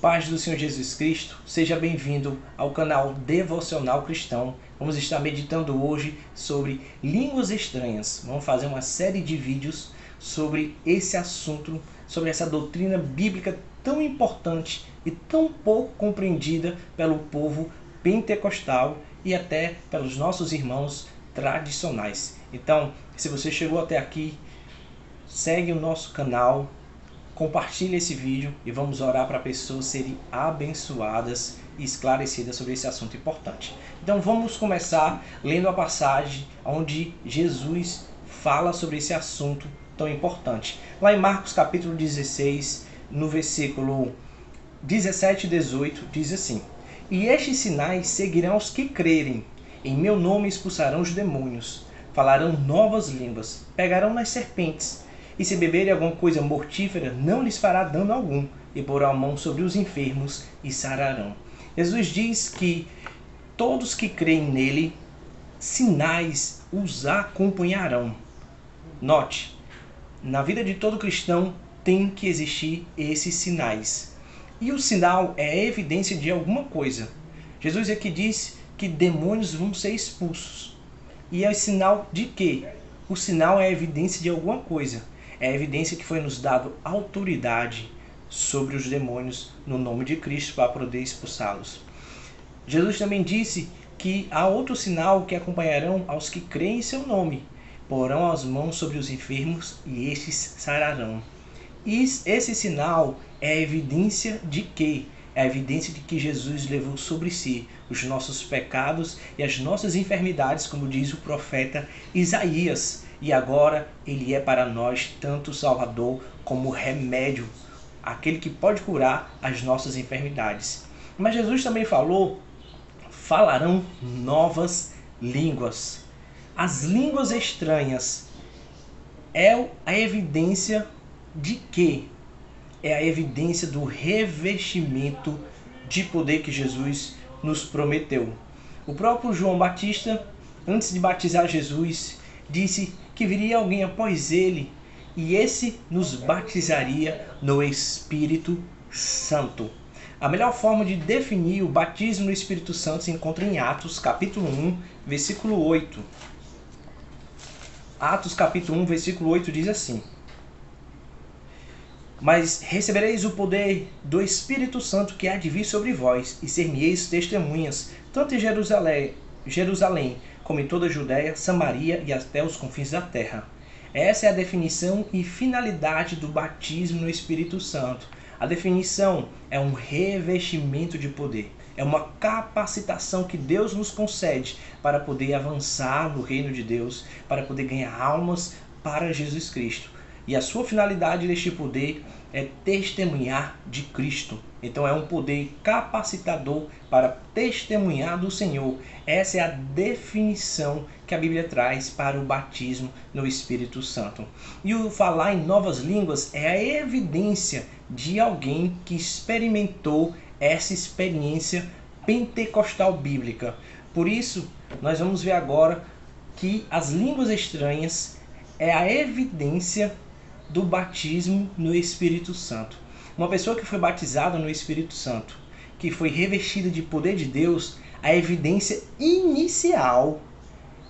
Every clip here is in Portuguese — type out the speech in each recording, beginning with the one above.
Paz do Senhor Jesus Cristo, seja bem-vindo ao canal Devocional Cristão. Vamos estar meditando hoje sobre línguas estranhas. Vamos fazer uma série de vídeos sobre esse assunto, sobre essa doutrina bíblica tão importante e tão pouco compreendida pelo povo pentecostal e até pelos nossos irmãos tradicionais. Então, se você chegou até aqui, segue o nosso canal, compartilhe esse vídeo e vamos orar para pessoas serem abençoadas e esclarecidas sobre esse assunto importante. Então vamos começar lendo a passagem onde Jesus fala sobre esse assunto tão importante. Lá em Marcos capítulo 16, no versículo 17 e 18, diz assim: "E estes sinais seguirão os que crerem. Em meu nome expulsarão os demônios, falarão novas línguas, pegarão nas serpentes, e se beberem alguma coisa mortífera, não lhes fará dano algum, e porão a mão sobre os enfermos e sararão." Jesus diz que todos que creem nele, sinais os acompanharão. Note, na vida de todo cristão tem que existir esses sinais. E o sinal é a evidência de alguma coisa. Jesus aqui diz que demônios vão ser expulsos. E é o sinal de quê? O sinal é a evidência de alguma coisa. É a evidência que foi nos dado autoridade sobre os demônios no nome de Cristo para poder expulsá-los. Jesus também disse que há outro sinal que acompanharão aos que creem em seu nome. Porão as mãos sobre os enfermos e estes sararão. E esse sinal é a evidência de quê? É a evidência de que Jesus levou sobre si os nossos pecados e as nossas enfermidades, como diz o profeta Isaías. E agora ele é para nós tanto Salvador como remédio, aquele que pode curar as nossas enfermidades. Mas Jesus também falou, falarão novas línguas. As línguas estranhas é a evidência de quê? É a evidência do revestimento de poder que Jesus nos prometeu. O próprio João Batista, antes de batizar Jesus, disse que viria alguém após ele e esse nos batizaria no Espírito Santo. A melhor forma de definir o batismo no Espírito Santo se encontra em Atos capítulo 1, versículo 8. Atos capítulo 1, versículo 8 diz assim: "Mas recebereis o poder do Espírito Santo que há de vir sobre vós, e ser-me-eis testemunhas, tanto em Jerusalém, como em toda a Judéia, Samaria e até os confins da terra." Essa é a definição e finalidade do batismo no Espírito Santo. A definição é um revestimento de poder. É uma capacitação que Deus nos concede para poder avançar no reino de Deus, para poder ganhar almas para Jesus Cristo. E a sua finalidade deste poder é testemunhar de Cristo. Então é um poder capacitador para testemunhar do Senhor. Essa é a definição que a Bíblia traz para o batismo no Espírito Santo. E o falar em novas línguas é a evidência de alguém que experimentou essa experiência pentecostal bíblica. Por isso, nós vamos ver agora que as línguas estranhas é a evidência do batismo no Espírito Santo. Uma pessoa que foi batizada no Espírito Santo, que foi revestida de poder de Deus, a evidência inicial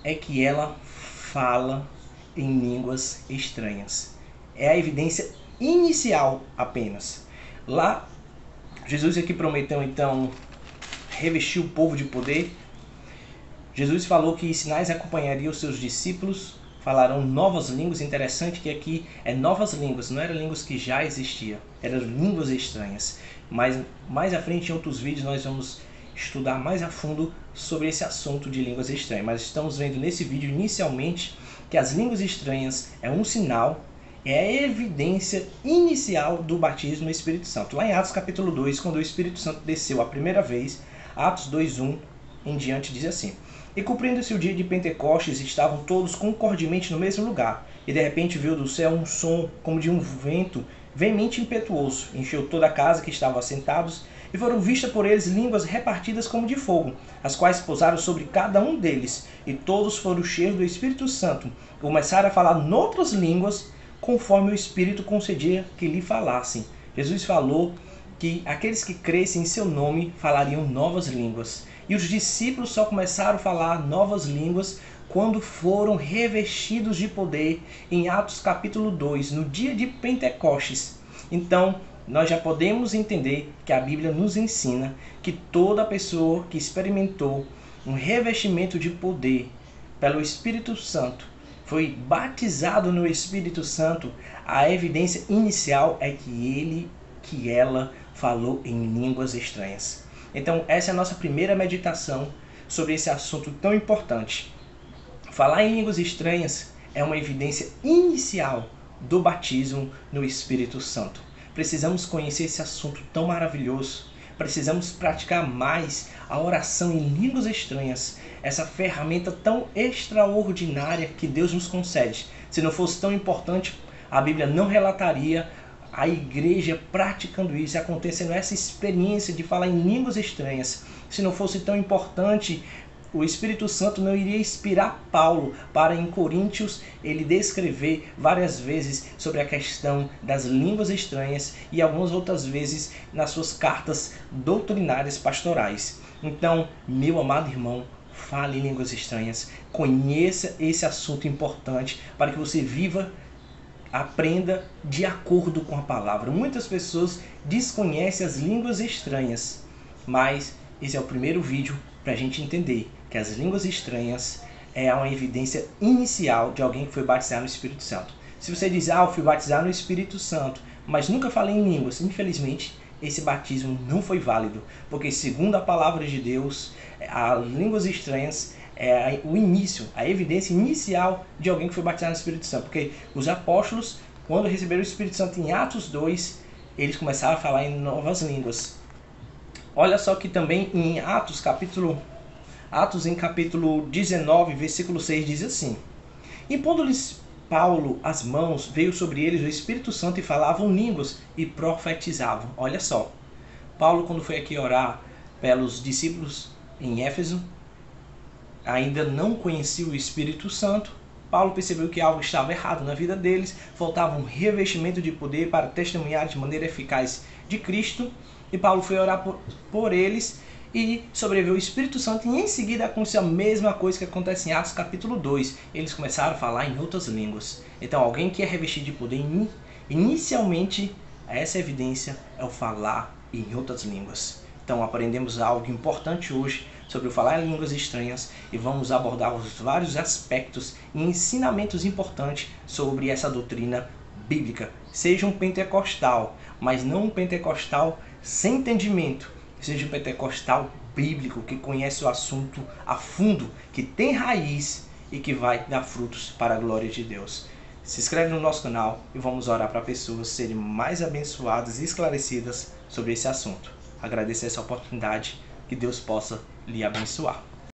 é que ela fala em línguas estranhas. É a evidência inicial apenas. Lá, Jesus aqui prometeu então revestir o povo de poder. Jesus falou que sinais acompanhariam os seus discípulos, falarão novas línguas. Interessante que aqui é novas línguas, não eram línguas que já existiam, eram línguas estranhas. Mas mais à frente, em outros vídeos, nós vamos estudar mais a fundo sobre esse assunto de línguas estranhas. Mas estamos vendo nesse vídeo, inicialmente, que as línguas estranhas é um sinal, é a evidência inicial do batismo no Espírito Santo. Lá em Atos capítulo 2, quando o Espírito Santo desceu a primeira vez, Atos 2:1 em diante diz assim: "E cumprindo-se o dia de Pentecostes, estavam todos concordemente no mesmo lugar. E de repente veio do céu um som como de um vento veemente e impetuoso, encheu toda a casa que estavam assentados, e foram vistas por eles línguas repartidas como de fogo, as quais pousaram sobre cada um deles, e todos foram cheios do Espírito Santo, e começaram a falar noutras línguas, conforme o Espírito concedia que lhe falassem." Jesus falou que aqueles que crescem em seu nome falariam novas línguas. E os discípulos só começaram a falar novas línguas quando foram revestidos de poder em Atos capítulo 2, no dia de Pentecostes. Então, nós já podemos entender que a Bíblia nos ensina que toda pessoa que experimentou um revestimento de poder pelo Espírito Santo, foi batizado no Espírito Santo, a evidência inicial é que ela falou em línguas estranhas. Então, essa é a nossa primeira meditação sobre esse assunto tão importante. Falar em línguas estranhas é uma evidência inicial do batismo no Espírito Santo. Precisamos conhecer esse assunto tão maravilhoso. Precisamos praticar mais a oração em línguas estranhas, essa ferramenta tão extraordinária que Deus nos concede. Se não fosse tão importante, a Bíblia não relataria a igreja praticando isso, acontecendo essa experiência de falar em línguas estranhas. Se não fosse tão importante, o Espírito Santo não iria inspirar Paulo para, em Coríntios, ele descrever várias vezes sobre a questão das línguas estranhas e algumas outras vezes nas suas cartas doutrinárias pastorais. Então, meu amado irmão, fale em línguas estranhas, conheça esse assunto importante para que você viva, aprenda de acordo com a palavra. Muitas pessoas desconhecem as línguas estranhas, mas esse é o primeiro vídeo para a gente entender que as línguas estranhas é uma evidência inicial de alguém que foi batizado no Espírito Santo. Se você diz, eu fui batizado no Espírito Santo, mas nunca falei em línguas, infelizmente, esse batismo não foi válido, porque segundo a palavra de Deus, as línguas estranhas é o início, a evidência inicial de alguém que foi batizado no Espírito Santo, porque os apóstolos, quando receberam o Espírito Santo em Atos 2, eles começaram a falar em novas línguas. Olha só que também em Atos em capítulo 19, versículo 6, diz assim: Impondo-lhes Paulo as mãos, veio sobre eles o Espírito Santo e falavam línguas e profetizavam. Olha só, Paulo, quando foi aqui orar pelos discípulos em Éfeso, ainda não conhecia o Espírito Santo. Paulo percebeu que algo estava errado na vida deles, faltava um revestimento de poder para testemunhar de maneira eficaz de Cristo. E Paulo foi orar por eles e sobreveio o Espírito Santo, e em seguida aconteceu a mesma coisa que acontece em Atos capítulo 2. Eles começaram a falar em outras línguas. Então alguém que é revestido de poder, inicialmente, essa evidência é o falar em outras línguas. Então aprendemos algo importante hoje sobre o falar em línguas estranhas e vamos abordar os vários aspectos e ensinamentos importantes sobre essa doutrina bíblica. Seja um pentecostal, mas não um pentecostal sem entendimento. Seja um pentecostal bíblico, que conhece o assunto a fundo, que tem raiz e que vai dar frutos para a glória de Deus. Se inscreve no nosso canal e vamos orar para pessoas serem mais abençoadas e esclarecidas sobre esse assunto. Agradeço essa oportunidade, que Deus possa lhe abençoar.